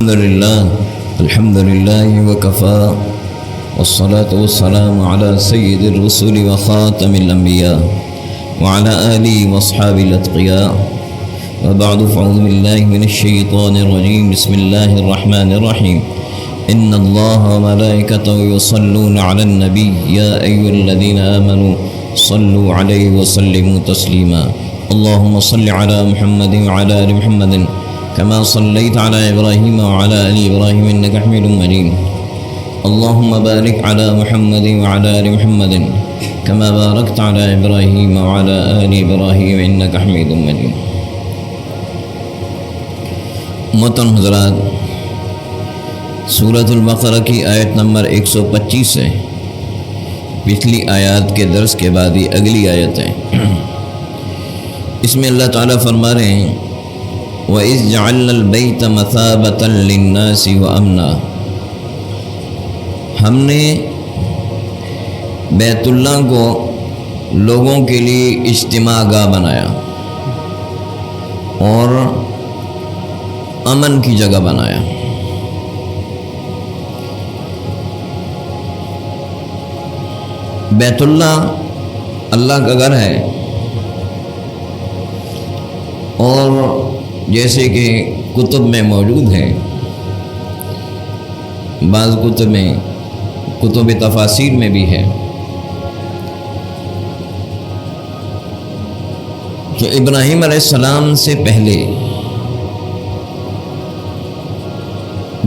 الحمد لله وكفى والصلاة والسلام على سيد الرسل وخاتم الأنبياء وعلى آله وأصحابه الأتقياء وبعد فأعوذ بالله من الشيطان الرجيم بسم الله الرحمن الرحيم إن الله وملائكته يصلون على النبي يا أيها الذين آمنوا صلوا عليه وسلموا تسليما اللهم صل على محمد وعلى آل محمد كما صليت على إبراهيم وعلى آل إبراهيم إنك حميد مجيد اللهم بارك على محمد وعلى آل محمد كما باركت على إبراهيم وعلى آل إبراهيم إنك حميد مجيد. محترم حضرات، سورۃ البقرہ کی آیت نمبر 125 ہے. پچھلی آیات کے درس کے بعد ہی اگلی آیت ہے. اس میں اللہ تعالیٰ فرما رہے ہیں وَإِذْ جَعَلْنَا الْبَيْتَ مَثَابَةً لِلنَّاسِ وَأَمْنًا، ہم نے بیت اللہ کو لوگوں کے لیے اجتماع گاہ بنایا اور امن کی جگہ بنایا. بیت اللہ اللہ کا گھر ہے، اور جیسے کہ کتب میں موجود ہے، بعض کتب میں کتب تفاسیر میں بھی ہے کہ ابراہیم علیہ السلام سے پہلے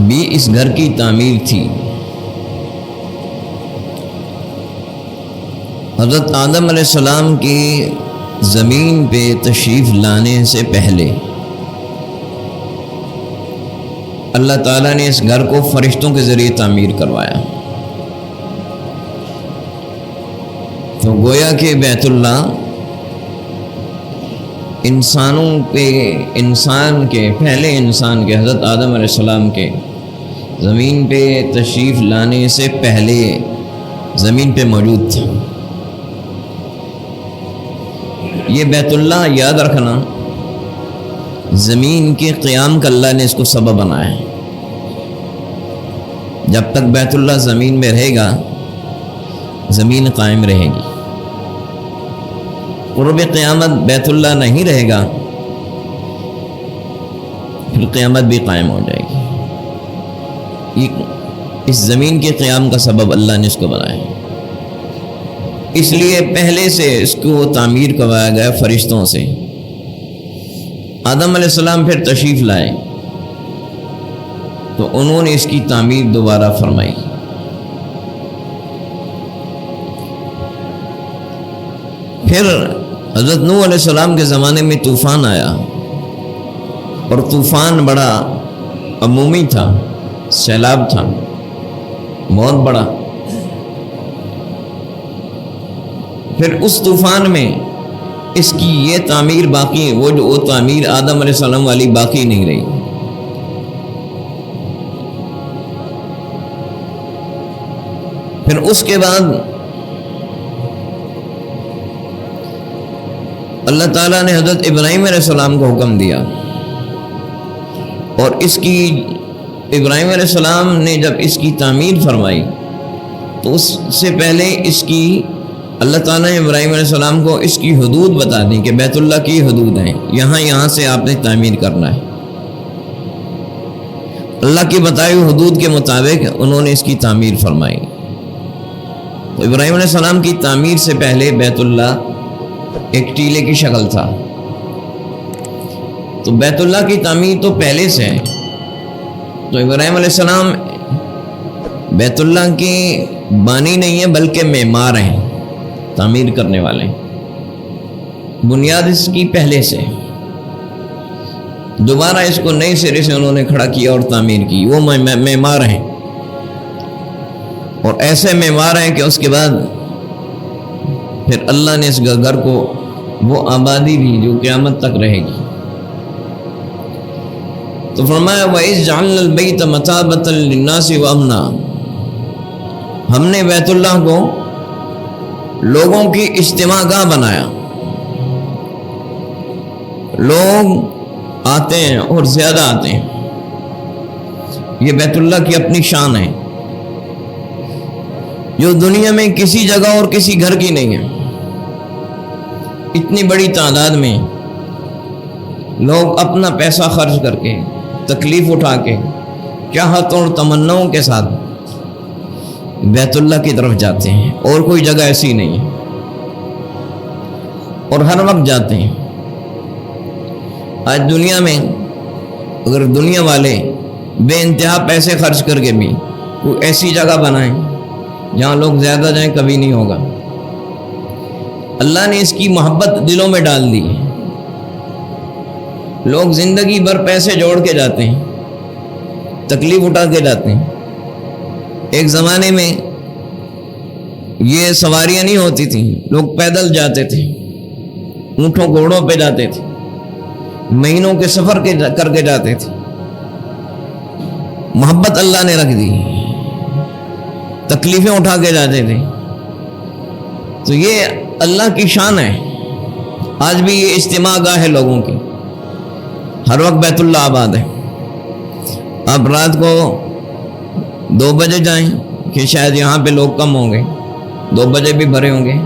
بھی اس گھر کی تعمیر تھی. حضرت آدم علیہ السلام کی زمین پہ تشریف لانے سے پہلے اللہ تعالیٰ نے اس گھر کو فرشتوں کے ذریعے تعمیر کروایا. تو گویا کہ بیت اللہ پہلے انسان کے حضرت آدم علیہ السلام کے زمین پہ تشریف لانے سے پہلے زمین پہ موجود تھا. یہ بیت اللہ یاد رکھنا، زمین کے قیام کا اللہ نے اس کو سبب بنایا ہے. جب تک بیت اللہ زمین میں رہے گا زمین قائم رہے گی. قرب قیامت بیت اللہ نہیں رہے گا پھر قیامت بھی قائم ہو جائے گی. اس زمین کے قیام کا سبب اللہ نے اس کو بنایا ہے. اس لیے پہلے سے اس کو تعمیر کروایا گیا فرشتوں سے. آدم علیہ السلام پھر تشریف لائے تو انہوں نے اس کی تعمیر دوبارہ فرمائی. پھر حضرت نوح علیہ السلام کے زمانے میں طوفان آیا، اور طوفان بڑا عمومی تھا، سیلاب تھا بہت بڑا. پھر اس طوفان میں اس کی یہ تعمیر باقی، وہ تعمیر آدم علیہ السلام والی باقی نہیں رہی. پھر اس کے بعد اللہ تعالیٰ نے حضرت ابراہیم علیہ السلام کو حکم دیا، اور ابراہیم علیہ السلام نے جب اس کی تعمیر فرمائی تو اس سے پہلے اس کی اللہ تعالیٰ نے ابراہیم علیہ السلام کو اس کی حدود بتا دیں کہ بیت اللہ کی حدود ہیں، یہاں سے آپ نے تعمیر کرنا ہے. اللہ کی بتائی ہوئی حدود کے مطابق انہوں نے اس کی تعمیر فرمائی. تو ابراہیم علیہ السلام کی تعمیر سے پہلے بیت اللہ ایک ٹیلے کی شکل تھا. تو بیت اللہ کی تعمیر تو پہلے سے ہے. تو ابراہیم علیہ السلام بیت اللہ کی بانی نہیں ہے بلکہ معمار ہیں، تعمیر کرنے والے. بنیاد اس کی پہلے سے، دوبارہ اس کو نئے سرے سے انہوں نے کھڑا کیا اور تعمیر کی. وہ معمار ہیں، اور ایسے معمار ہیں کہ اس کے بعد پھر اللہ نے اس گھر کو وہ آبادی دی جو قیامت تک رہے گی. تو فرمایا وَإِذْ جَعَلْنَا الْبَيْتَ مَثَابَةً لِلنَّاسِ وَأَمْنًا، ہم نے بیت اللہ کو لوگوں کی اجتماع گاہ بنایا. لوگ آتے ہیں اور زیادہ آتے ہیں. یہ بیت اللہ کی اپنی شان ہے جو دنیا میں کسی جگہ اور کسی گھر کی نہیں ہے. اتنی بڑی تعداد میں لوگ اپنا پیسہ خرچ کر کے، تکلیف اٹھا کے، چاہتوں اور تمناؤں کے ساتھ بیت اللہ کی طرف جاتے ہیں، اور کوئی جگہ ایسی نہیں ہے، اور ہر وقت جاتے ہیں. آج دنیا میں اگر دنیا والے بے انتہا پیسے خرچ کر کے بھی کوئی ایسی جگہ بنائیں جہاں لوگ زیادہ جائیں، کبھی نہیں ہوگا. اللہ نے اس کی محبت دلوں میں ڈال دی. لوگ زندگی بھر پیسے جوڑ کے جاتے ہیں، تکلیف اٹھا کے جاتے ہیں. ایک زمانے میں یہ سواریاں نہیں ہوتی تھیں، لوگ پیدل جاتے تھے، اونٹوں گھوڑوں پہ جاتے تھے، مہینوں کے سفر کر کے جاتے تھے. محبت اللہ نے رکھ دی، تکلیفیں اٹھا کے جاتے تھے. تو یہ اللہ کی شان ہے. آج بھی یہ اجتماع گاہ ہے لوگوں کی، ہر وقت بیت اللہ آباد ہے. آپ رات کو 2 بجے جائیں کہ شاید یہاں پہ لوگ کم ہوں گے، 2 بجے بھی بھرے ہوں گے.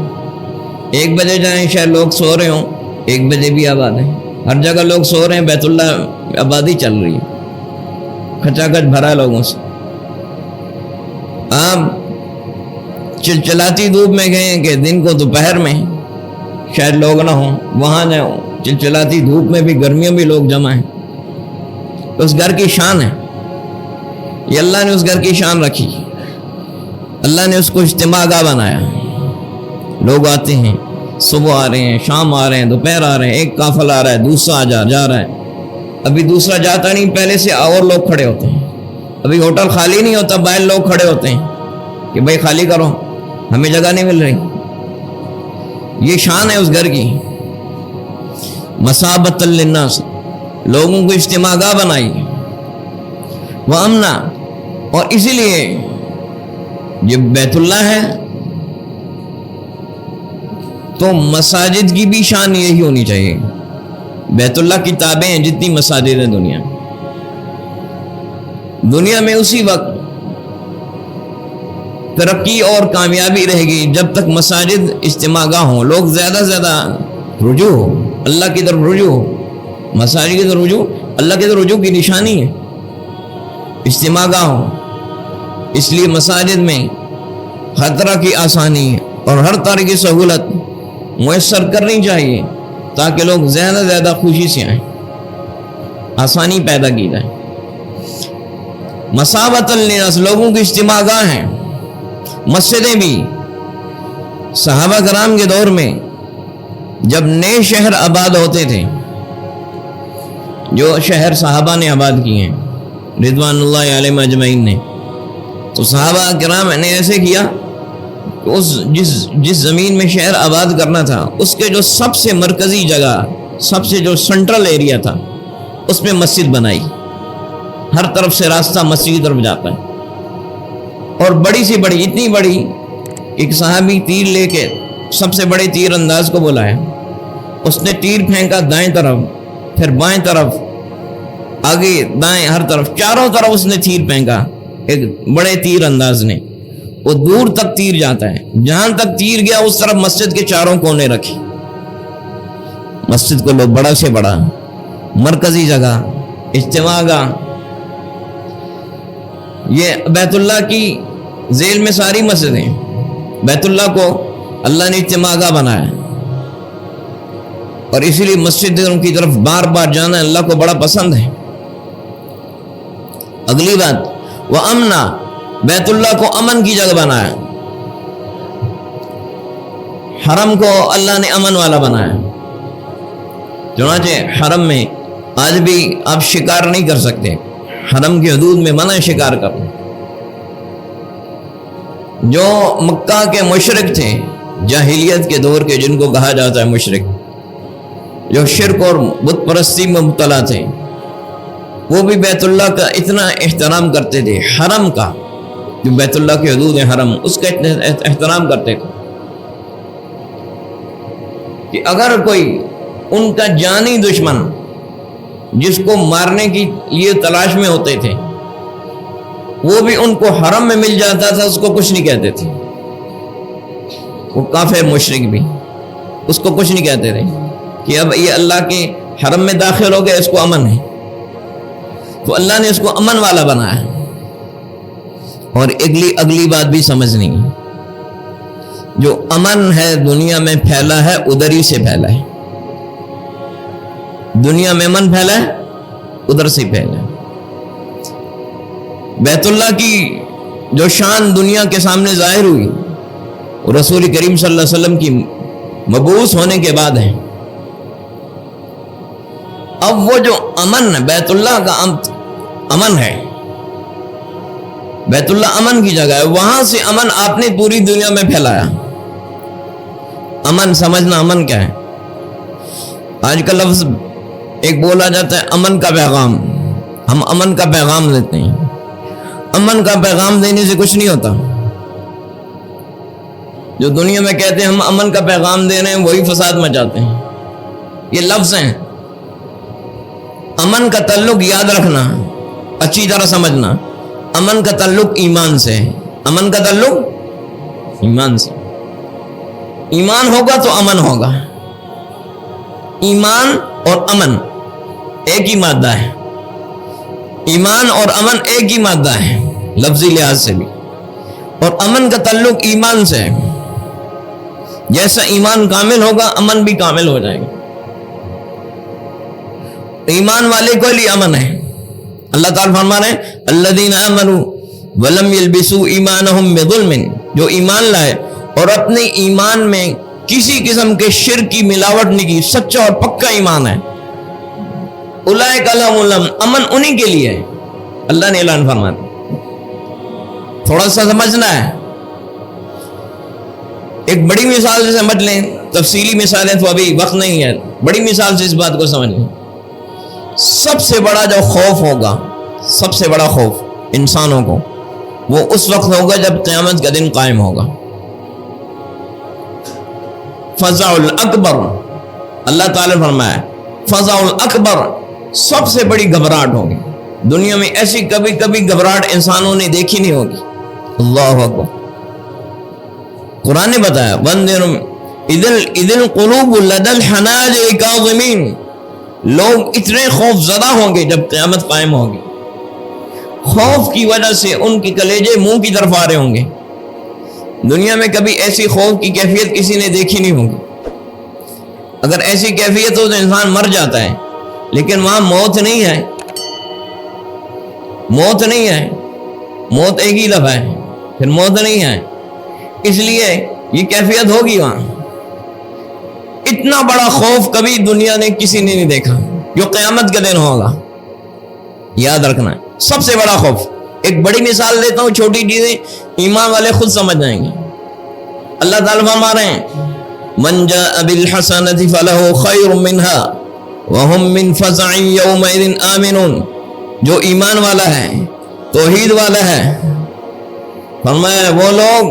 1 بجے جائیں شاید لوگ سو رہے ہوں، 1 بجے بھی آباد ہے. ہر جگہ لوگ سو رہے ہیں، بیت اللہ آبادی چل رہی ہے، کھچا کھچ بھرا ہے لوگوں سے. آپ چلچلاتی دھوپ میں گئے کہ دن کو دوپہر میں شاید لوگ نہ ہوں، وہاں جائیں چلچلاتی دھوپ میں بھی، گرمیوں بھی لوگ جمع ہیں. اس گھر کی شان ہے، یہ اللہ نے اس گھر کی شان رکھی. اللہ نے اس کو اجتماع گاہ بنایا. لوگ آتے ہیں، صبح آ رہے ہیں، شام آ رہے ہیں، دوپہر آ رہے ہیں، ایک قافلہ آ رہا ہے، دوسرا جا رہا ہے. ابھی دوسرا جاتا نہیں، پہلے سے اور لوگ کھڑے ہوتے ہیں. ابھی ہوٹل خالی نہیں ہوتا، باہر لوگ کھڑے ہوتے ہیں کہ بھائی خالی کرو، ہمیں جگہ نہیں مل رہی. یہ شان ہے اس گھر کی. مثابۃ للناس، لوگوں کو اجتماع گاہ بنائی. وامنا، اور اسی لیے یہ بیت اللہ ہے تو مساجد کی بھی شان یہی ہونی چاہیے. بیت اللہ کی تابع ہیں جتنی مساجد ہیں دنیا میں اسی وقت ترقی اور کامیابی رہے گی جب تک مساجد اجتماع گاہ ہوں، لوگ زیادہ سے زیادہ رجوع ہو، اللہ کی طرف رجوع ہو. مساجد کی طرف رجوع اللہ کی طرف رجوع کی نشانی ہے، اجتماع گاہ ہو. اس لیے مساجد میں ہر طرح کی آسانی اور ہر طرح کی سہولت میسر کرنی چاہیے تاکہ لوگ زیادہ سے زیادہ خوشی سے آئیں، آسانی پیدا کی جائے. مثابۃ للناس، لوگوں کی اجتماع گاہ ہیں. مسجدیں بھی صحابہ کرام کے دور میں جب نئے شہر آباد ہوتے تھے، جو شہر صحابہ نے آباد کیے ہیں رضوان اللہ علیہم اجمعین نے، تو صحابہ کرام نے ایسے کیا کہ جس زمین میں شہر آباد کرنا تھا اس کے جو سب سے مرکزی جگہ، سب سے جو سنٹرل ایریا تھا، اس میں مسجد بنائی. ہر طرف سے راستہ مسجد کی طرف جاتا ہے. اور بڑی سی بڑی، اتنی بڑی، ایک صحابی تیر لے کے سب سے بڑے تیر انداز کو بلایا. اس نے تیر پھینکا دائیں طرف، پھر بائیں طرف، آگے دائیں، ہر طرف، چاروں طرف اس نے تیر پھینکا. ایک بڑے تیر انداز نے، وہ دور تک تیر جاتا ہے. جہاں تک تیر گیا اس طرف مسجد کے چاروں کونے رکھی. مسجد کو لوگ بڑا سے بڑا مرکزی جگہ، اجتماع گاہ. یہ بیت اللہ کی ذیل میں ساری مسجدیں. بیت اللہ کو اللہ نے اجتماع گاہ بنایا، اور اسی لیے مسجدوں کی طرف بار بار جانا اللہ کو بڑا پسند ہے. اگلی بات، وَأَمْنَا، بیت اللہ کو امن کی جگہ بنایا. حرم کو اللہ نے امن والا بنایا. چنانچہ حرم میں آج بھی آپ شکار نہیں کر سکتے، حرم کی حدود میں منع شکار کرنا. جو مکہ کے مشرک تھے جاہلیت کے دور کے، جن کو کہا جاتا ہے مشرک، جو شرک اور بت پرستی میں مبتلا تھے، وہ بھی بیت اللہ کا اتنا احترام کرتے تھے، حرم کا، جو بیت اللہ کی حدود ہے حرم، اس کا احترام کرتے تھے کہ اگر کوئی ان کا جانی دشمن جس کو مارنے کی لیے تلاش میں ہوتے تھے، وہ بھی ان کو حرم میں مل جاتا تھا، اس کو کچھ نہیں کہتے تھے، وہ کافر مشرک بھی اس کو کچھ نہیں کہتے تھے کہ اب یہ اللہ کے حرم میں داخل ہو گیا، اس کو امن ہے، تو اللہ نے اس کو امن والا بنایا۔ اور اگلی بات بھی سمجھنی ہے، جو امن ہے دنیا میں پھیلا ہے ادھر ہی سے پھیلا ہے، دنیا میں امن پھیلا ہے ادھر سے پھیلا ہے۔ بیت اللہ کی جو شان دنیا کے سامنے ظاہر ہوئی وہ رسول کریم صلی اللہ علیہ وسلم کی مبعوث ہونے کے بعد ہے۔ اب وہ جو امن ہے بیت اللہ کا امن ہے، بیت اللہ امن کی جگہ ہے، وہاں سے امن آپ نے پوری دنیا میں پھیلایا۔ امن سمجھنا، امن کیا ہے؟ آج کا لفظ ایک بولا جاتا ہے امن کا پیغام، ہم امن کا پیغام دیتے ہیں، امن کا پیغام دینے سے کچھ نہیں ہوتا۔ جو دنیا میں کہتے ہیں ہم امن کا پیغام دے رہے ہیں وہی فساد مچاتے ہیں، یہ لفظ ہیں۔ امن کا تعلق یاد رکھنا، اچھی طرح سمجھنا، امن کا تعلق ایمان سے ہے، امن کا تعلق ایمان سے، ایمان ہوگا تو امن ہوگا۔ ایمان اور امن ایک ہی مادہ ہے، ایمان اور امن ایک ہی مادہ ہے لفظی لحاظ سے بھی، اور امن کا تعلق ایمان سے ہے۔ جیسا ایمان کامل ہوگا امن بھی کامل ہو جائے گا۔ ایمان والے کو لیے امن ہے۔ اللہ تعالیٰ فرما رہے ہیں الذین آمنوا ولم یلبسوا ایمانہم بظلم، جو ایمان لائے اور اپنے ایمان میں کسی قسم کے شرک کی ملاوٹ نہیں کی، سچا اور پکا ایمان ہے، اولئک لہم الامن، امن انہی کے لیے ہے۔ اللہ نے اعلان فرما دیا۔ تھوڑا سا سمجھنا ہے، ایک بڑی مثال سے سمجھ لیں، تفصیلی مثالیں تو ابھی وقت نہیں ہے، بڑی مثال سے اس بات کو سمجھ لیں۔ سب سے بڑا جو خوف ہوگا، سب سے بڑا خوف انسانوں کو، وہ اس وقت ہوگا جب قیامت کا دن قائم ہوگا۔ فزع الاکبر، اللہ تعالیٰ فرمایا فزع الاکبر، سب سے بڑی گھبراہٹ ہوگی دنیا میں، ایسی کبھی گھبراہٹ انسانوں نے دیکھی نہیں ہوگی۔ اللہ اکبر، قرآن نے بتایا اذ القلوب لدى الحناجر کاظمین، لوگ اتنے خوف زدہ ہوں گے جب قیامت قائم ہوگی، خوف کی وجہ سے ان کی کلیجے منہ کی طرف آ رہے ہوں گے۔ دنیا میں کبھی ایسی خوف کی کیفیت کسی نے دیکھی نہیں ہوگی۔ اگر ایسی کیفیت ہو تو انسان مر جاتا ہے، لیکن وہاں موت نہیں ہے، موت نہیں ہے، موت ایک ہی لفظ ہے، پھر موت نہیں ہے، اس لیے یہ کیفیت ہوگی وہاں۔ اتنا بڑا خوف کبھی دنیا نے کسی نے نہیں دیکھا جو قیامت کا دن ہوگا، یاد رکھنا ہے سب سے بڑا خوف۔ ایک بڑی مثال دیتا ہوں، چھوٹی چیزیں ایمان والے خود سمجھ جائیں گے۔ اللہ تعالیٰ فرما رہے ہیں من جاء بالحسنة فله خير منها وهم من فزع يومئذ آمنون، جو ایمان والا ہے، توحید والا ہے، فرمایا وہ لوگ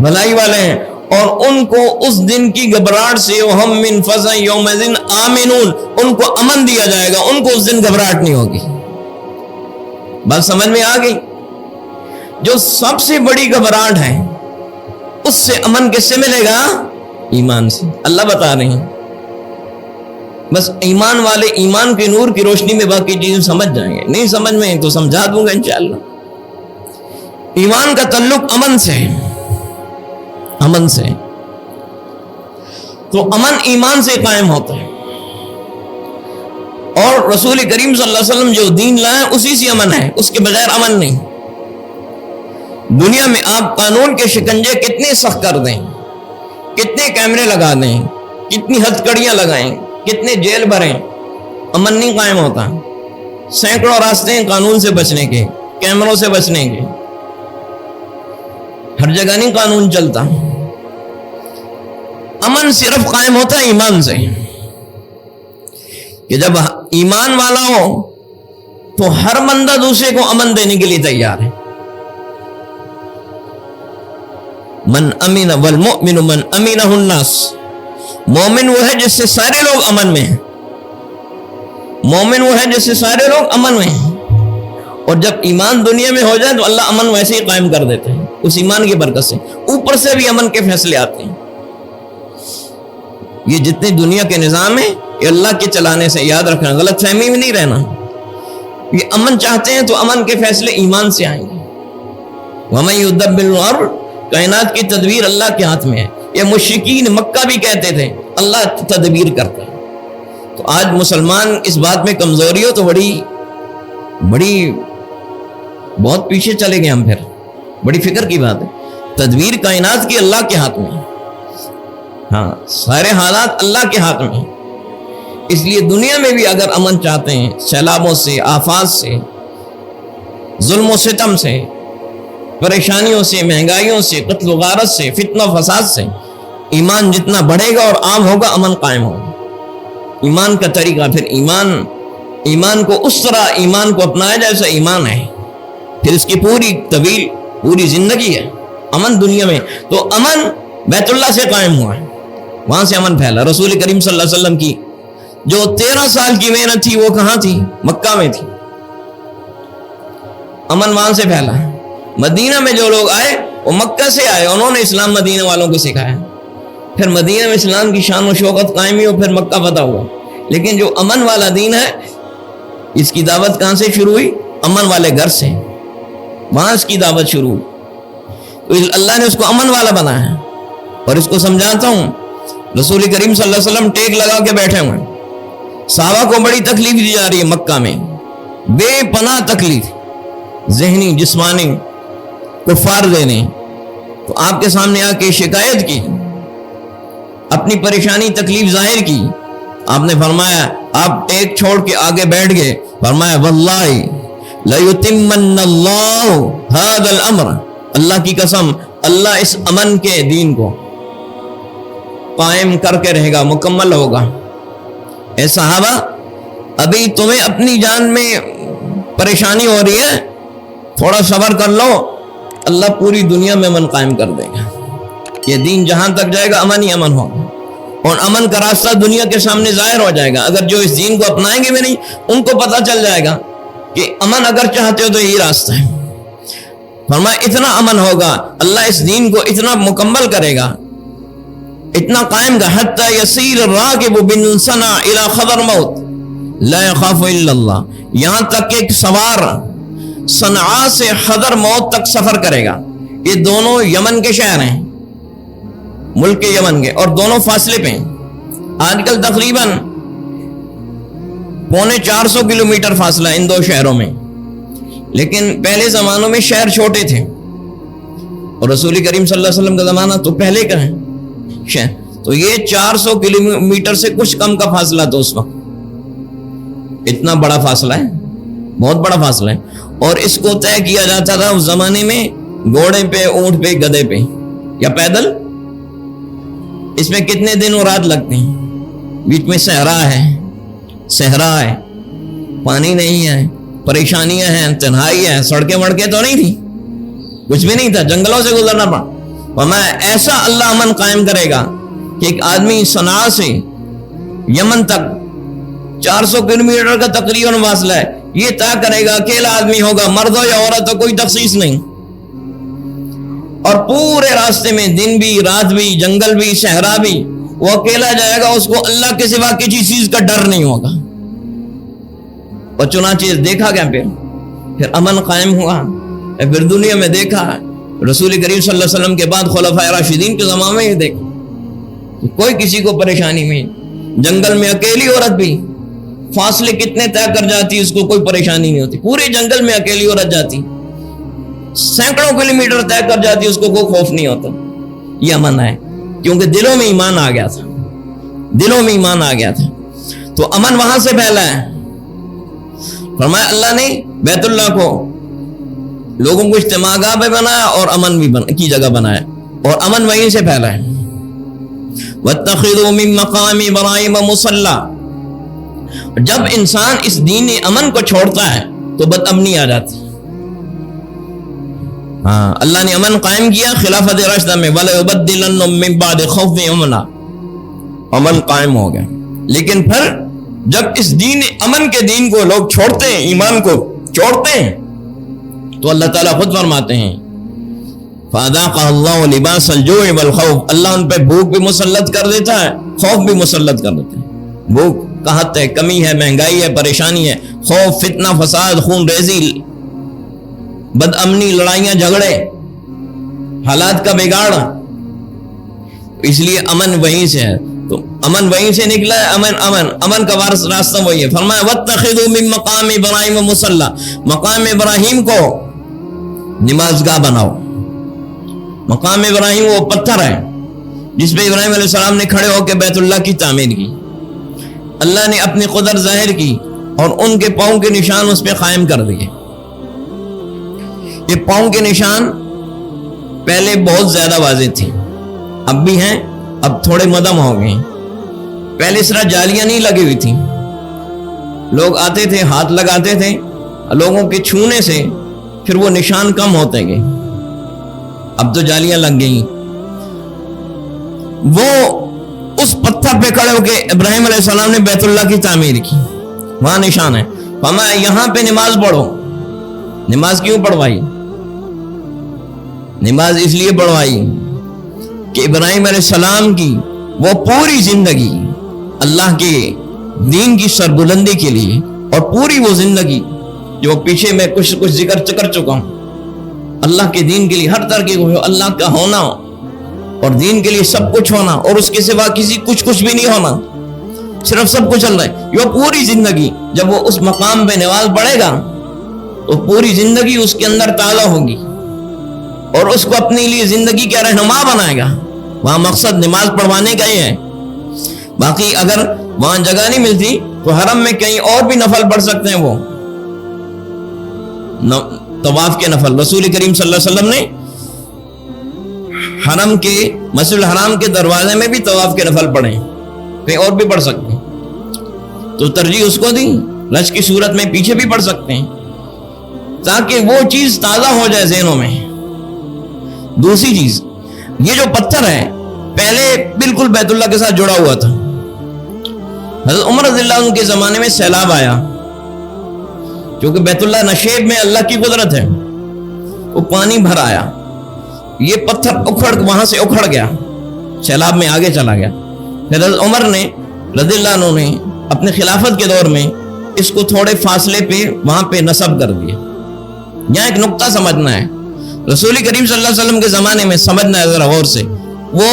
بھلائی والے ہیں اور ان کو اس دن کی گھبراہٹ سے وهم من فزع يومئذ آمنون، ان کو امن دیا جائے گا، ان کو اس دن گھبراہٹ نہیں ہوگی۔ بات سمجھ میں آ گئی؟ جو سب سے بڑی گھبراہٹ ہے اس سے امن کس سے ملے گا؟ ایمان سے۔ اللہ بتا رہے ہیں بس ایمان والے ایمان کے نور کی روشنی میں باقی چیزیں سمجھ جائیں گے، نہیں سمجھ میں تو سمجھا دوں گا انشاءاللہ۔ ایمان کا تعلق امن سے، امن سے، تو امن ایمان سے قائم ہوتا ہے، اور رسول کریم صلی اللہ علیہ وسلم جو دین لائے اسی سے امن ہے، اس کے بغیر امن نہیں۔ دنیا میں آپ قانون کے شکنجے کتنے سخت کر دیں، کتنے کیمرے لگا دیں، کتنی ہتھ کڑیاں لگائیں، کتنے جیل بھریں، امن نہیں قائم ہوتا۔ سینکڑوں راستے ہیں قانون سے بچنے کے، کیمروں سے بچنے کے، ہر جگہ نہیں قانون چلتا۔ امن صرف قائم ہوتا ہے ایمان سے، کہ جب ایمان والا ہو تو ہر بندہ دوسرے کو امن دینے کے لیے تیار ہے۔ من امین والمؤمن من امینہ الناس، مومن وہ ہے جس سے سارے لوگ امن میں ہیں، مومن وہ ہے جس سے سارے لوگ امن میں ہیں، اور جب ایمان دنیا میں ہو جائے تو اللہ امن ویسے ہی قائم کر دیتے ہیں اس ایمان کی برکت سے. اوپر سے بھی امن کے فیصلے آتے ہیں. یہ جتنے دنیا کے نظام ہیں یہ اللہ کے چلانے سے, یاد رکھنا, غلط فہمی میں نہیں رہنا. یہ امن چاہتے ہیں تو امن کے فیصلے ایمان سے آئیں گے. وَمَن يُدَبِّرُ الْأَمْرَ, کائنات کی تدبیر اللہ کے ہاتھ میں ہے. یہ مشرکین مکہ بھی کہتے تھے اللہ تدبیر کرتا ہے. تو آج مسلمان اس بات میں کمزوری ہو تو بڑی بہت پیچھے چلے گئے ہم. پھر بڑی فکر کی بات ہے. تدبیر کائنات کی اللہ کے ہاتھ میں ہے. ہاں, سارے حالات اللہ کے ہاتھ میں ہیں. اس لیے دنیا میں بھی اگر امن چاہتے ہیں, سیلابوں سے, آفات سے, ظلم و ستم سے, پریشانیوں سے, مہنگائیوں سے, قتل و غارت سے, فتنہ و فساد سے, ایمان جتنا بڑھے گا اور عام ہوگا امن قائم ہوگا. ایمان کا طریقہ, پھر ایمان کو اس طرح ایمان کو اپنایا جیسا ایمان ہے. پھر اس کی پوری زندگی ہے امن دنیا میں. تو امن بیت اللہ سے قائم ہوا ہے, وہاں سے امن پھیلا. رسول کریم صلی اللہ علیہ وسلم کی جو 13 سال کی محنت تھی وہ کہاں تھی؟ مکہ میں تھی. امن وہاں سے پھیلا. مدینہ میں جو لوگ آئے وہ مکہ سے آئے, انہوں نے اسلام مدینہ والوں کو سکھایا. پھر مدینہ میں اسلام کی شان و شوکت قائم ہوئی, پھر مکہ فتح ہوا. لیکن جو امن والا دین ہے اس کی دعوت کہاں سے شروع ہوئی؟ امن والے گھر سے, وہاں اس کی دعوت شروع ہوئی. تو اللہ نے اس کو امن والا بنایا ہے. اور اس کو سمجھاتا ہوں, رسول کریم صلی اللہ علیہ وسلم ٹیک لگا کے بیٹھے ہوئے ہیں. صحابہ کو بڑی تکلیف دی جا رہی ہے مکہ میں, بے پناہ تکلیف, ذہنی جسمانی, کفار دینے. تو آپ کے سامنے آ کے شکایت کی, اپنی پریشانی تکلیف ظاہر کی. آپ نے فرمایا, آپ ٹیک چھوڑ کے آگے بیٹھ گئے, فرمایا وَاللَّهِ لَيُتِمَّنَّ اللَّهُ هَذَا الْأَمْرَ, اللہ کی قسم اللہ اس امن کے دین کو قائم کر کے رہے گا, مکمل ہوگا. اے صحابہ, ابھی تمہیں اپنی جان میں پریشانی ہو رہی ہے, تھوڑا صبر کر لو, اللہ پوری دنیا میں امن قائم کر دے گا. یہ دین جہاں تک جائے گا امن ہی امن ہوگا, اور امن کا راستہ دنیا کے سامنے ظاہر ہو جائے گا. اگر جو اس دین کو اپنائیں گے بھی نہیں, ان کو پتہ چل جائے گا کہ امن اگر چاہتے ہو تو یہی راستہ ہے. فرمایا اتنا امن ہوگا, اللہ اس دین کو اتنا مکمل کرے گا, اتنا قائم گا, حتی یسیر الراکب بالصنع الی خبر موت لا یخاف الا اللہ, یہاں تک کہ ایک سوار صنعاء سے خضر موت تک سفر کرے گا. یہ دونوں یمن کے شہر ہیں, ملک کے یمن کے, اور دونوں فاصلے پہ ہیں. آج کل تقریباً 450 کلومیٹر فاصلہ ان دو شہروں میں, لیکن پہلے زمانوں میں شہر چھوٹے تھے, اور رسول کریم صلی اللہ علیہ وسلم کا زمانہ تو پہلے کا ہے شہر. تو یہ 400 کلومیٹر سے کچھ کم کا فاصلہ تھا اس وقت. اتنا بڑا فاصلہ ہے, بہت بڑا فاصلہ ہے. اور اس کو طے کیا جاتا تھا اس زمانے میں گھوڑے پہ, اونٹ پہ, گدھے پہ, یا پیدل. اس میں کتنے دن اور رات لگتے ہیں. بیچ میں صحرا ہے, پانی نہیں ہے, پریشانیاں ہیں, تنہائی ہے, سڑکیں وڑکیں تو نہیں تھی, کچھ بھی نہیں تھا, جنگلوں سے گزرنا پڑا. فرمایا ایسا اللہ امن قائم کرے گا کہ ایک آدمی صنعاء سے یمن تک 400 کلومیٹر کا تقریباً فاصلہ ہے, یہ طے کرے گا, اکیلا آدمی ہوگا, مرد ہو یا عورت ہو, کوئی تخصیص نہیں. اور پورے راستے میں دن بھی رات بھی, جنگل بھی, صحرا بھی, وہ اکیلا جائے گا, اس کو اللہ کے سوا کسی چیز کا ڈر نہیں ہوگا. اور چنانچہ دیکھا گیا, پھر امن قائم ہوا. پھر دنیا میں دیکھا رسول کریم صلی اللہ علیہ وسلم کے بعد خلفائے راشدین کے زمانے میں, یہ دیکھا کوئی کسی کو پریشانی نہیں. جنگل میں اکیلی عورت بھی فاصلے کتنے طے کر جاتی, اس کو کوئی پریشانی نہیں ہوتی. پورے جنگل میں اکیلی عورت جاتی, سینکڑوں کلومیٹر طے کر جاتی, اس کو کوئی خوف نہیں ہوتا. یہ امن ہے کیونکہ دلوں میں ایمان آ گیا تھا, تو امن وہاں سے پھیلا ہے. فرمایا اللہ نے بیت اللہ کو لوگوں کو اجتماع گاہ پہ بنایا اور امن بھی کی جگہ بنایا, اور امن وہیں سے پھیلا ہے. وَاتَّخِذُوا مِن مَقَامِ إِبْرَاهِيمَ مُصَلًّى, جب انسان اس دین امن کو چھوڑتا ہے تو بد امنی آ جاتی. ہاں, اللہ نے امن قائم کیا خلافت راشدہ میں, وَلَيُبَدِّلَنَّهُم مِّن بَعْدِ خَوْفِهِمْ أَمْنًا, امن قائم ہو گیا. لیکن پھر جب اس دین امن کے دین کو لوگ چھوڑتے ہیں, ایمان کو چھوڑتے ہیں, تو اللہ تعالیٰ خود فرماتے ہیں فَأَذَاقَهَا اللَّهُ لِبَاسَ الْجُوعِ وَالْخَوْفِ، اللہ ان پہ بھوک بھی مسلط کر دیتا ہے، خوف بھی مسلط کر دیتا ہے۔ بھوک قحط ہے، کمی ہے، مہنگائی ہے، پریشانی ہے، خوف، فتنہ، فساد، خون ریزی، بد امنی، لڑائیاں، جھگڑے، حالات کا بگاڑ، اس لیے امن وہیں سے ہے۔ تو امن وہیں سے نکلا ہے، امن کا راستہ وہی ہے۔ فرمایا وَاتَّخِذُوا مِن مَقَامِ إِبْرَاهِيمَ مُصَلًّى، مقام ابراہیم کو نماز گاہ بناؤ۔ مقام ابراہیم وہ پتھر ہے جس پہ ابراہیم علیہ السلام نے کھڑے ہو کے بیت اللہ کی تعمیر کی، اللہ نے اپنی قدرت ظاہر کی اور ان کے پاؤں کے نشان اس پہ قائم کر دیے۔ یہ پاؤں کے نشان پہلے بہت زیادہ واضح تھے، اب بھی ہیں، اب تھوڑے مدم ہو گئے۔ پہلے اس طرح جالیاں نہیں لگی ہوئی تھیں، لوگ آتے تھے، ہاتھ لگاتے تھے، لوگوں کے چھونے سے پھر وہ نشان کم ہوتے گئے، اب تو جالیاں لگ گئیں۔ وہ اس پتھر پہ کھڑے ہو کے ابراہیم علیہ السلام نے بیت اللہ کی تعمیر کی، وہاں نشان ہے۔ فرمایا یہاں پہ نماز پڑھو۔ نماز کیوں پڑھوائی؟ نماز اس لیے پڑھوائی کہ ابراہیم علیہ السلام کی وہ پوری زندگی اللہ کے دین کی سربلندی کے لیے، اور پوری وہ زندگی جو پیچھے میں کچھ ذکر کر چکا ہوں، اللہ کے دین کے لیے ہر طرح کے اللہ کا ہونا اور دین کے لیے سب کچھ ہونا، اور اس کے سوا کسی کچھ بھی نہیں ہونا، صرف سب کچھ چل رہا ہے۔ یہ پوری زندگی جب وہ اس مقام پہ نماز پڑھے گا تو پوری زندگی اس کے اندر تازہ ہوگی اور اس کو اپنے لیے زندگی کا رہنما بنائے گا۔ وہاں مقصد نماز پڑھوانے کا ہی ہے۔ باقی اگر وہاں جگہ نہیں ملتی تو حرم میں کہیں اور بھی نفل پڑھ سکتے ہیں، وہ طواف کے نفل۔ رسول کریم صلی اللہ علیہ وسلم نے حرم کے مسجد الحرام کے دروازے میں بھی طواف کے نفل پڑھے، کہیں اور بھی پڑھ سکتے ہیں، تو ترجیح اس کو دی۔ رش کی صورت میں پیچھے بھی پڑھ سکتے ہیں تاکہ وہ چیز تازہ ہو جائے ذہنوں میں۔ دوسری چیز، یہ جو پتھر ہے پہلے بالکل بیت اللہ کے ساتھ جڑا ہوا تھا۔ حضرت عمر رضی اللہ عنہ کے زمانے میں سیلاب آیا، کیونکہ بیت اللہ نشیب میں اللہ کی قدرت ہے، وہ پانی بھر آیا، یہ پتھر وہاں سے اکھڑ گیا، سیلاب میں آگے چلا گیا۔ پھر حضرت عمر نے رضی اللہ عنہ نے اپنے خلافت کے دور میں اس کو تھوڑے فاصلے پہ وہاں پہ نصب کر دیا۔ یہاں ایک نقطہ سمجھنا ہے، رسول کریم صلی اللہ علیہ وسلم کے زمانے میں سمجھنا ہے ذرا غور سے، وہ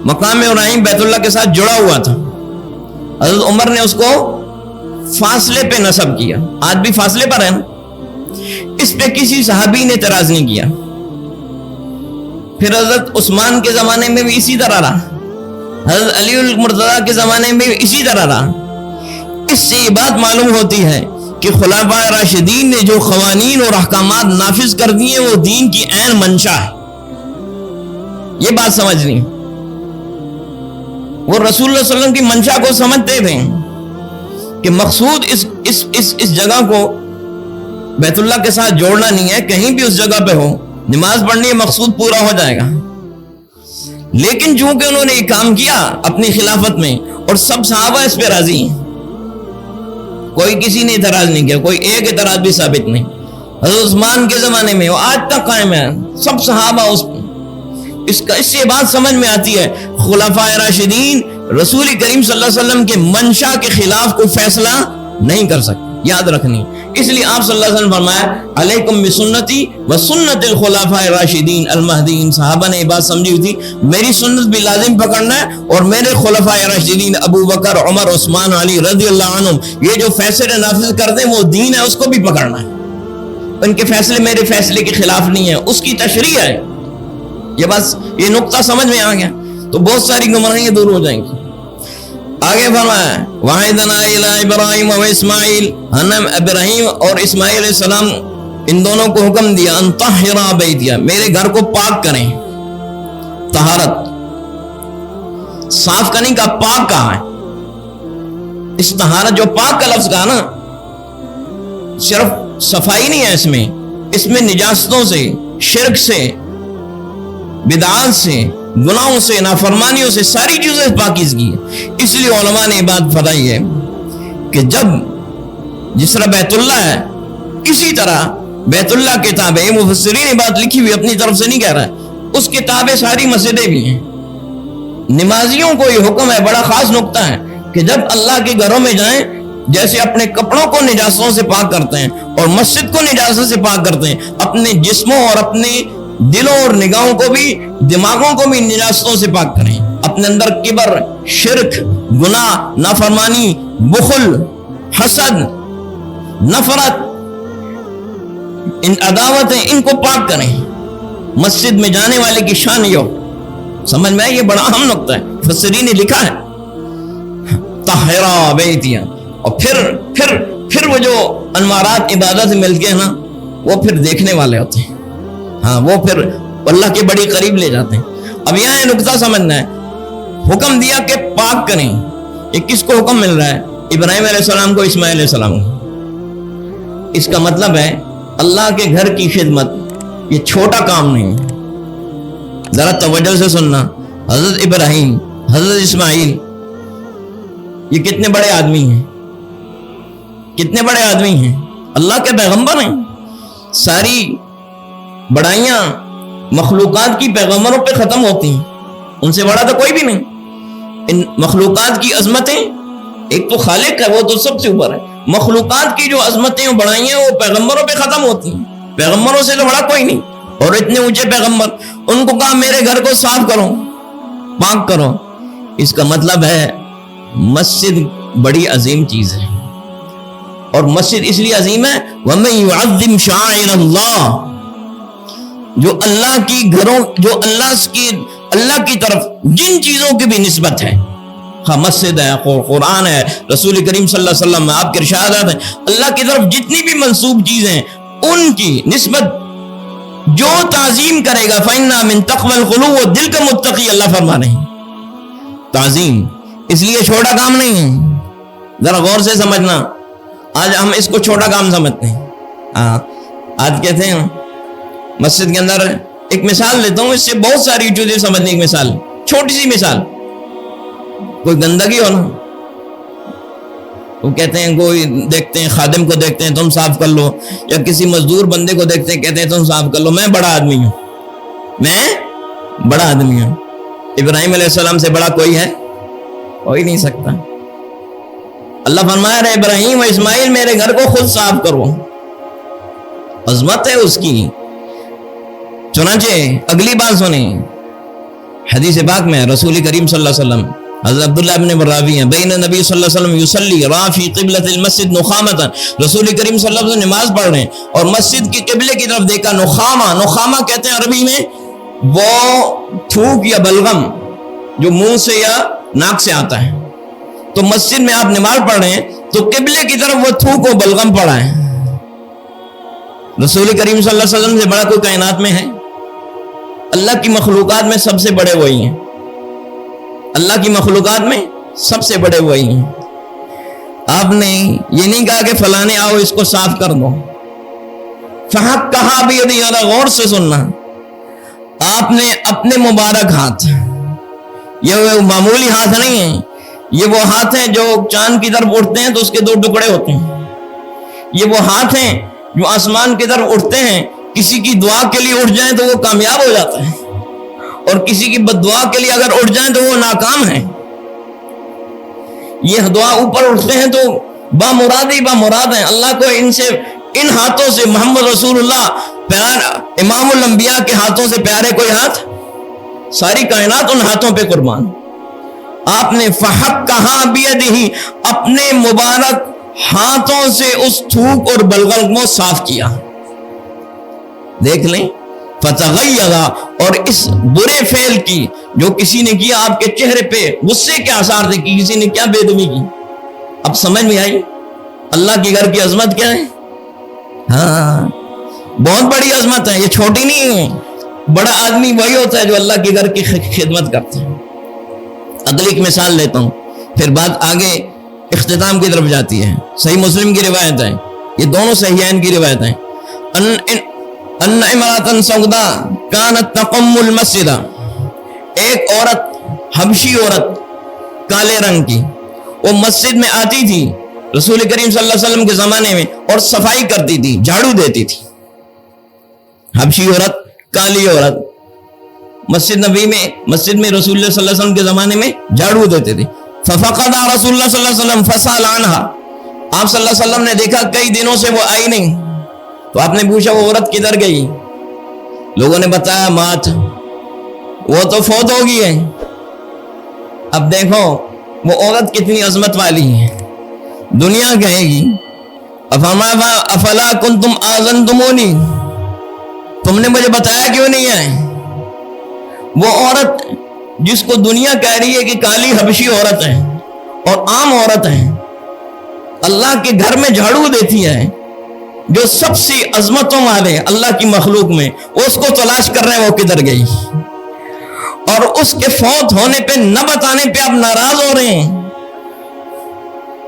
مقام ابراہیم بیت اللہ کے ساتھ جڑا ہوا تھا، حضرت عمر نے اس کو فاصلے پہ نصب کیا، آج بھی فاصلے پر ہے نا، اس پہ کسی صحابی نے اعتراض نہیں کیا۔ پھر حضرت عثمان کے زمانے میں بھی اسی طرح رہا، حضرت علی المرتضیٰ کے زمانے میں بھی اسی طرح رہا۔ اس سے یہ بات معلوم ہوتی ہے کہ خلفائے راشدین نے جو قوانین اور احکامات نافذ کر دیے وہ دین کی عین منشا ہے، یہ بات سمجھنی۔ وہ رسول اللہ صلی اللہ علیہ وسلم کی منشا کو سمجھتے تھے کہ مقصود اس جگہ کو بیت اللہ کے ساتھ جوڑنا نہیں ہے، کہیں بھی اس جگہ پہ ہو نماز پڑھنی ہے، مقصود پورا ہو جائے گا۔ لیکن چونکہ انہوں نے یہ کام کیا اپنی خلافت میں اور سب صحابہ اس پہ راضی ہیں، کوئی کسی نے اعتراض نہیں کیا، کوئی ایک اعتراض بھی ثابت نہیں۔ حضرت عثمان کے زمانے میں وہ آج تک قائم ہے، سب صحابہ اس سے بات سمجھ میں آتی ہے خلفائے راشدین رسول کریم صلی اللہ علیہ وسلم کے منشا کے خلاف کوئی فیصلہ نہیں کر سکتے، یاد رکھنی۔ اس لیے آپ صلی اللہ علیہ وسلم فرمایا علیکم بسنتی و سنت الخلفاء الراشدین المہدیین۔ صحابہ نے یہ بات سمجھی ہوئی تھی، میری سنت بھی لازم پکڑنا ہے اور میرے خلفاء راشدین ابو بکر، عمر، عثمان، علی رضی اللہ عنہم یہ جو فیصلے نافذ کر دیں وہ دین ہے، اس کو بھی پکڑنا ہے، ان کے فیصلے میرے فیصلے کے خلاف نہیں ہے، اس کی تشریح ہے۔ یہ بس یہ نقطہ سمجھ میں آ گیا تو بہت ساری گمراہیاں دور ہو جائیں گی۔ آگے فرمایا وَعِدْنَا إِلَىٰ إِبْرَاهِيمَ وَإِسْمَاعِيلَ، ہم نے ابراہیم اور اسماعیل علیہ السلام ان دونوں کو حکم دیا ان طَهِّرَا بَيْتِيَ، میرے گھر کو پاک کریں۔ طہارت، صاف کرنے کا پاک کہا ہے۔ اس طہارت جو پاک کا لفظ کہا نا، صرف صفائی نہیں ہے اس میں نجاستوں سے، شرک سے، بدعات سے، گناہوں سے، نافرمانیوں سے، ساری چیزیں پاکیزگی ہے۔ اس لیے علماء نے یہ بات بتائی ہے کہ جب جس طرح بیت اللہ ہے اسی طرح بیت اللہ کتاب ہے، یہ مفسرین نے بات لکھی ہوئی اپنی طرف سے نہیں کہہ رہا ہے، اس کتابیں ساری مسجدیں بھی ہیں۔ نمازیوں کو یہ حکم ہے، بڑا خاص نقطہ ہے، کہ جب اللہ کے گھروں میں جائیں جیسے اپنے کپڑوں کو نجاستوں سے پاک کرتے ہیں اور مسجد کو نجاستوں سے پاک کرتے ہیں، اپنے جسموں اور اپنے دلوں اور نگاہوں کو بھی، دماغوں کو بھی نجاستوں سے پاک کریں۔ اپنے اندر کبر، شرک، گناہ، نافرمانی، بخل، حسد، نفرت، ان عداوتیں، ان کو پاک کریں۔ مسجد میں جانے والے کی شان یہ ہو، سمجھ میں یہ بڑا اہم نقطہ ہے، مفسرین نے لکھا ہے طاہرا بیتیا۔ اور پھر وہ جو انوارات عبادت سے ملتے ہیں نا، وہ پھر دیکھنے والے ہوتے ہیں، ہاں وہ پھر اللہ کے بڑی قریب لے جاتے ہیں۔ اب یہاں یہ نقطہ سمجھنا ہے، حکم دیا کہ پاک کریں، یہ کس کو حکم مل رہا ہے؟ ابراہیم علیہ السلام کو، اسماعیل علیہ السلام کو۔ اس کا مطلب ہے اللہ کے گھر کی خدمت یہ چھوٹا کام نہیں ہے۔ ذرا توجہ سے سننا، حضرت ابراہیم، حضرت اسماعیل، یہ کتنے بڑے آدمی ہیں، کتنے بڑے آدمی ہیں، اللہ کے پیغمبر ہیں۔ ساری بڑائیاں مخلوقات کی پیغمبروں پہ ختم ہوتی ہیں، ان سے بڑا تو کوئی بھی نہیں۔ ان مخلوقات کی عظمتیں، ایک تو خالق ہے، وہ تو سب سے اوپر ہے، مخلوقات کی جو عظمتیں اور بڑائیاں وہ پیغمبروں پہ ختم ہوتی ہیں، پیغمبروں سے تو بڑا کوئی نہیں۔ اور اتنے اونچے پیغمبر، ان کو کہا میرے گھر کو صاف کرو، پاک کرو۔ اس کا مطلب ہے مسجد بڑی عظیم چیز ہے، اور مسجد اس لیے عظیم ہے وَمَن يُعَظِّمْ شَعَائِرَ اللَّهِ، جو اللہ کی گھروں، جو اللہ کی طرف جن چیزوں کی بھی نسبت ہے، ہاں مسجد ہے، قرآن ہے، رسول کریم صلی اللہ علیہ وسلم آپ کے ارشادات ہیں، اللہ کی طرف جتنی بھی منسوب چیزیں ان کی نسبت جو تعظیم کرے گا فَإِنَّا مِن تَقْوَى الْقُلُوبِ، وہ دل کا متقی، اللہ فرما رہے ہیں۔ تعظیم اس لیے چھوٹا کام نہیں ہے، ذرا غور سے سمجھنا۔ آج ہم اس کو چھوٹا کام سمجھتے ہیں، آج کہتے ہیں مسجد کے اندر، ایک مثال لیتا ہوں، اس سے بہت ساری چیزیں سمجھنے کی مثال، چھوٹی سی مثال، کوئی گندگی ہو نا، وہ کہتے ہیں، کوئی دیکھتے ہیں خادم کو دیکھتے ہیں تم صاف کر لو، یا کسی مزدور بندے کو دیکھتے ہیں کہتے ہیں تم صاف کر لو، میں بڑا آدمی ہوں، میں بڑا آدمی ہوں۔ ابراہیم علیہ السلام سے بڑا کوئی ہے؟ ہو ہی نہیں سکتا۔ اللہ فرمایا رہے ابراہیم و اسماعیل میرے گھر کو خود صاف کرو، عظمت ہے اس کی۔ چنانچہ اگلی بات سنیں، حدیث پاک میں رسول کریم صلی اللہ علیہ وسلم، حضرت عبداللہ بن براوی ہیں، بین نبی صلی اللہ علیہ وسلم یصلی رافی قبلۃ المسجد نخامۃ، رسول کریم صلی اللہ علیہ وسلم نماز پڑھ رہے ہیں اور مسجد کی قبلے کی طرف دیکھا، نخامہ، نخامہ کہتے ہیں عربی میں وہ تھوک یا بلغم جو منہ سے یا ناک سے آتا ہے۔ تو مسجد میں آپ نماز پڑھ رہے ہیں تو قبلے کی طرف وہ تھوک و بلغم پڑا ہے۔ رسول کریم صلی اللہ علیہ وسلم سے بڑا کوئی کائنات میں ہے؟ اللہ کی مخلوقات میں سب سے بڑے وہی ہیں، اللہ کی مخلوقات میں سب سے بڑے وہی ہیں۔ آپ نے یہ نہیں کہا کہ فلانے آؤ اس کو صاف کر دو، فحق کہا بھی یدی، غور سے سننا، آپ نے اپنے مبارک ہاتھ، یہ وہ معمولی ہاتھ نہیں ہیں، یہ وہ ہاتھ ہیں جو چاند کی طرف اٹھتے ہیں تو اس کے دو ٹکڑے ہوتے ہیں، یہ وہ ہاتھ ہیں جو آسمان کی طرف اٹھتے ہیں، کسی کی دعا کے لیے اٹھ جائیں تو وہ کامیاب ہو جاتا ہے، اور کسی کی بد دعا کے لیے اگر اٹھ جائیں تو وہ ناکام ہے۔ یہ دعا اوپر اٹھتے ہیں تو بامراد ہی بامراد ہیں۔ اللہ کو ان ہاتھوں سے، محمد رسول اللہ پیارا امام الانبیاء کے ہاتھوں سے پیارے کوئی ہاتھ؟ ساری کائنات ان ہاتھوں پہ قربان۔ آپ نے فحق کہا بیدہی، اپنے مبارک ہاتھوں سے اس تھوک اور بلغم کو صاف کیا۔ دیکھ لیں، فتغیرا، اور اس برے فعل کی جو کسی نے کیا، آپ کے چہرے پہ غصے کے آثار تھے کہ کسی نے کیا بے ادبی کی۔ اب سمجھ میں آئی اللہ کے گھر کی عظمت کیا ہے؟ ہاں بہت بڑی عظمت ہے، یہ چھوٹی نہیں ہے۔ بڑا آدمی وہی ہوتا ہے جو اللہ کے گھر کی خدمت کرتا ہے۔ اگلی ایک مثال لیتا ہوں، پھر بات آگے اختتام کی طرف جاتی ہے۔ صحیح مسلم کی روایت ہے، یہ دونوں صحیحین کی روایت ہیں۔ ان امرأة سودا کانت تقم المسجد، ایک عورت، حبشی عورت کالے رنگ کی، وہ مسجد میں آتی تھی رسول کریم صلی اللہ علیہ وسلم کے زمانے میں اور صفائی کرتی تھی، جھاڑو دیتی تھی۔ حبشی عورت، کالی عورت، مسجد نبی میں، مسجد میں رسول اللہ صلی اللہ علیہ وسلم کے زمانے میں جھاڑو دیتے تھے. ففقد رسول اللہ صلی اللہ علیہ وسلم فسأل عنها، آپ صلی اللہ علیہ وسلم نے دیکھا کئی دنوں سے وہ آئی نہیں، تو آپ نے پوچھا وہ عورت کدھر گئی؟ لوگوں نے بتایا مات، وہ تو فوت ہو گئی ہے. اب دیکھو وہ عورت کتنی عظمت والی ہے، دنیا کہے گی افلا کنتم آذنتمونی، تم نے مجھے بتایا کیوں نہیں ہے؟ وہ عورت جس کو دنیا کہہ رہی ہے کہ کالی حبشی عورت ہے اور عام عورت ہے، اللہ کے گھر میں جھاڑو دیتی ہے، جو سب سے عظمتوں والے اللہ کی مخلوق میں، اس کو تلاش کر رہے ہیں وہ کدھر گئی، اور اس کے فوت ہونے پہ نہ بتانے پہ آپ ناراض ہو رہے ہیں.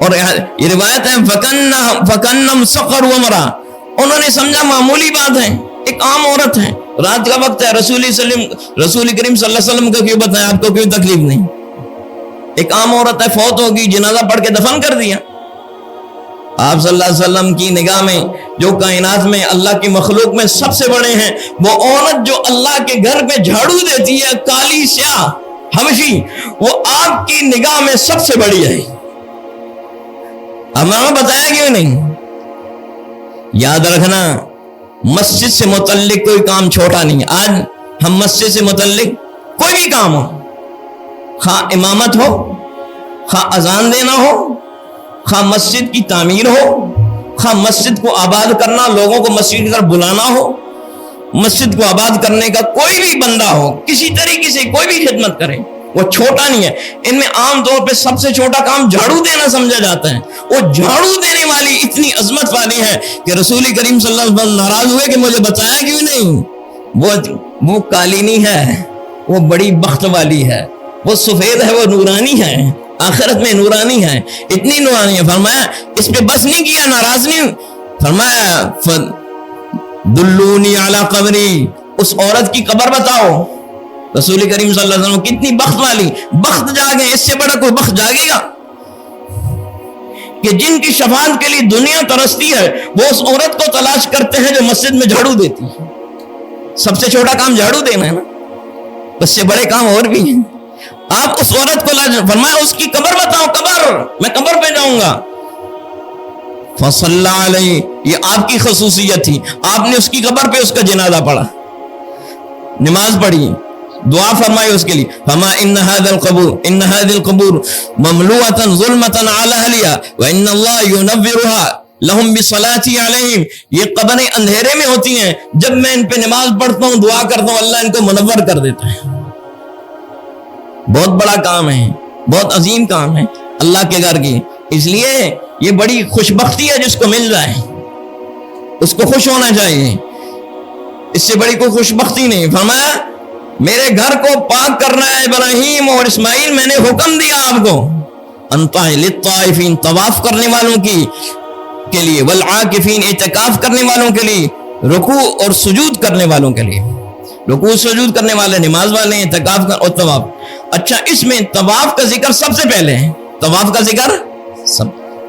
اور یہ روایت ہے فَكَنَّمْ سَقَرُ وَمَرَا، انہوں نے سمجھا معمولی بات ہے، ایک عام عورت ہے، رات کا وقت ہے، رسول کریم صلی اللہ علیہ وسلم کو کیوں بتایا، آپ کو کیوں تکلیف نہیں، ایک عام عورت ہے، فوت ہوگی، جنازہ پڑھ کے دفن کر دیا. آپ صلی اللہ علیہ وسلم کی نگاہ میں جو کائنات میں اللہ کی مخلوق میں سب سے بڑے ہیں، وہ عورت جو اللہ کے گھر پہ جھاڑو دیتی ہے، کالی سیاہ حبشی، وہ آپ کی نگاہ میں سب سے بڑی ہے. ہمیں بتایا کیوں نہیں؟ یاد رکھنا مسجد سے متعلق کوئی کام چھوٹا نہیں. آج ہم مسجد سے متعلق کوئی بھی کام ہو، خواہ امامت ہو، خواہ اذان دینا ہو، خواہ مسجد کی تعمیر ہو، خواہ مسجد کو آباد کرنا، لوگوں کو مسجد کی طرف بلانا ہو، مسجد کو آباد کرنے کا کوئی بھی بندہ ہو، کسی طریقے سے کوئی بھی خدمت کرے، وہ چھوٹا نہیں ہے. ان میں عام طور پہ سب سے چھوٹا کام جھاڑو دینا سمجھا جاتا ہے. وہ جھاڑو دینے والی اتنی عظمت والی ہے کہ رسول کریم صلی اللہ علیہ وسلم ناراض ہوئے کہ مجھے بتایا کیوں نہیں. وہ کالی نہیں ہے، وہ بڑی بخت والی ہے، وہ سفید ہے، وہ نورانی ہے، آخرت میں نورانی ہے، اتنی نورانی ہے. فرمایا اس پہ بس نہیں کیا، ناراض نہیں، فرمایا دلونی علی قبری، اس عورت کی قبر بتاؤ. رسول کریم صلی اللہ علیہ وسلم کتنی بخت والی، بخت جاگے، اس سے بڑا کوئی بخت جاگے گا کہ جن کی شفاعت کے لیے دنیا ترستی ہے، وہ اس عورت کو تلاش کرتے ہیں جو مسجد میں جھاڑو دیتی ہے. سب سے چھوٹا کام جھاڑو دینا ہے نا، اس سے بڑے کام اور بھی ہیں. آپ اس عورت کو فرمایا اس کی قبر بتاؤ، قبر، میں قبر پہ جاؤں گا. فصلی علیہ، یہ آپ کی خصوصیت تھی، آپ نے اس کی قبر پہ اس کا جنازہ پڑھا، نماز پڑھی، دعا فرمائی اس کے لیے. فما ان هذه القبور مملوءه ظلمة على اهلها وان الله ينورها لهم بصلاتي عليهم. یہ قبریں اندھیرے میں ہوتی ہیں، جب میں ان پہ نماز پڑھتا ہوں، دعا کرتا ہوں، اللہ ان کو منور کر دیتا ہے. بہت بڑا کام ہے، بہت عظیم کام ہے اللہ کے گھر کی. اس لیے یہ بڑی خوش بختی ہے جس کو مل جائے، اس کو خوش ہونا چاہیے، اس سے بڑی کوئی خوش بختی نہیں. فرمایا میرے گھر کو پاک کرنا ہے ابراہیم اور اسماعیل، میں نے حکم دیا آپ کو، انطاع للطائفین، طواف کرنے والوں کے لیے، والعاکفین، اعتکاف کرنے والوں کے لیے، رکوع اور سجود کرنے والوں کے لیے. رکوع سجود کرنے والے نماز والے ہیں، اعتکاف اور طواف. اچھا اس میں طواف کا ذکر سب سے پہلے ہے، طواف کا ذکر سب،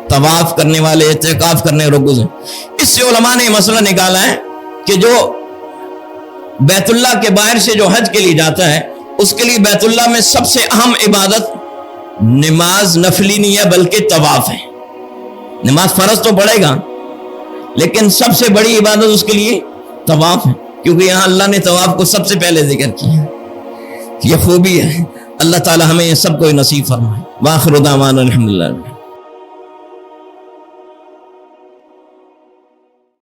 طواف کرنے والے، اعتکاف کرنے، رکوع سے. اس سے علماء نے مسئلہ نکالا ہے کہ جو بیت اللہ کے باہر سے جو حج کے لیے جاتا ہے، اس کے لیے بیت اللہ میں سب سے اہم عبادت نماز نفلی نہیں ہے بلکہ طواف ہے. نماز فرض تو پڑھے گا لیکن سب سے بڑی عبادت اس کے لیے طواف ہے، کیونکہ یہاں اللہ نے طواف کو سب سے پہلے ذکر کیا. یہ خوبی ہے. اللہ تعالی ہمیں سب کو نصیب فرمائے. وآخر دعوانا الحمدللہ.